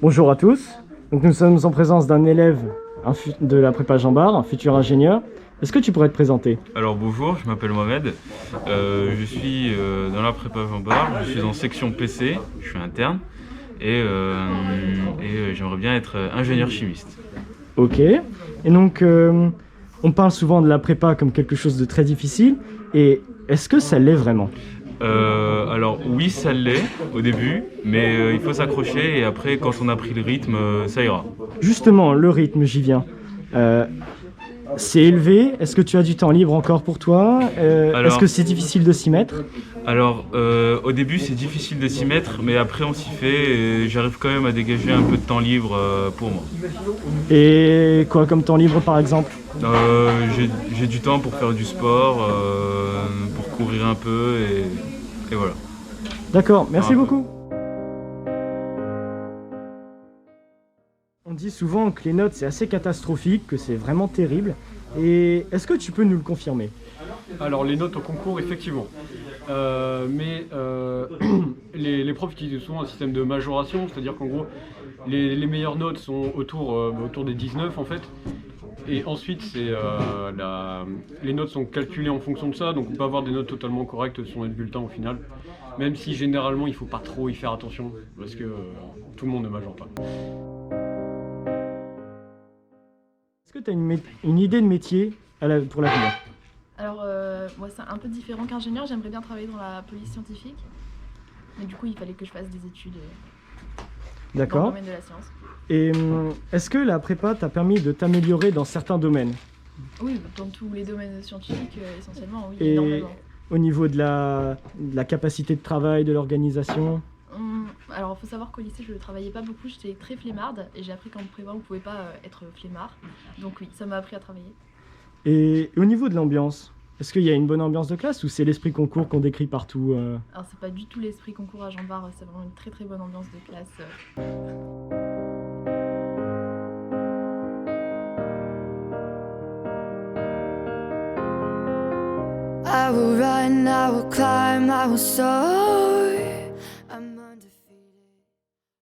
Bonjour à tous. Donc nous sommes en présence d'un élève de la prépa Jean Bart, un futur ingénieur. Est-ce que tu pourrais te présenter? Alors bonjour, je m'appelle Mohamed, je suis dans la prépa Jean Bart, je suis en section PC, je suis interne et j'aimerais bien être ingénieur chimiste. Ok. Et donc on parle souvent de la prépa comme quelque chose de très difficile. Et est-ce que ça l'est vraiment? Alors oui, ça l'est au début, mais il faut s'accrocher et après quand on a pris le rythme, ça ira. Justement, le rythme, j'y viens. Euh, c'est élevé. Est-ce que tu as du temps libre encore pour toi? Est-ce Alors- que c'est difficile de s'y mettre? Alors au début c'est difficile de s'y mettre, mais après on s'y fait et j'arrive quand même à dégager un peu de temps libre pour moi. Et quoi comme temps libre par exemple? J'ai du temps pour faire du sport, pour courir un peu et voilà. D'accord, merci Un peu. beaucoup. On dit souvent que les notes c'est assez catastrophique, que c'est vraiment terrible. Et est-ce que tu peux nous le confirmer? Alors les notes au concours, effectivement. Les profs utilisent souvent un système de majoration, c'est-à-dire qu'en gros, les meilleures notes sont autour des 19 en fait. Et ensuite, les notes sont calculées en fonction de ça, donc on peut avoir des notes totalement correctes sur notre bulletin au final. Même si généralement il ne faut pas trop y faire attention, parce que tout le monde ne majeure pas. Est-ce que tu as une idée de métier pour l'avenir? Alors, moi, c'est un peu différent qu'ingénieur. J'aimerais bien travailler dans la police scientifique. Mais du coup, il fallait que je fasse des études dans le D'accord. domaine de la science. Et est-ce que la prépa t'a permis de t'améliorer dans certains domaines? Oui, dans tous les domaines scientifiques, essentiellement, oui, Et énormément. au niveau de la capacité de travail, de l'organisation? Alors, il faut savoir qu'au lycée, je ne travaillais pas beaucoup. J'étais très flemmarde. Et j'ai appris qu'en prépa, on ne pouvait pas être flemmard. Donc oui, ça m'a appris à travailler. Et au niveau de l'ambiance, est-ce qu'il y a une bonne ambiance de classe ou c'est l'esprit concours qu'on décrit partout? Alors, c'est pas du tout l'esprit concours à Jean Bart. C'est vraiment une très très bonne ambiance de classe. I will run, I will climb, I will soar.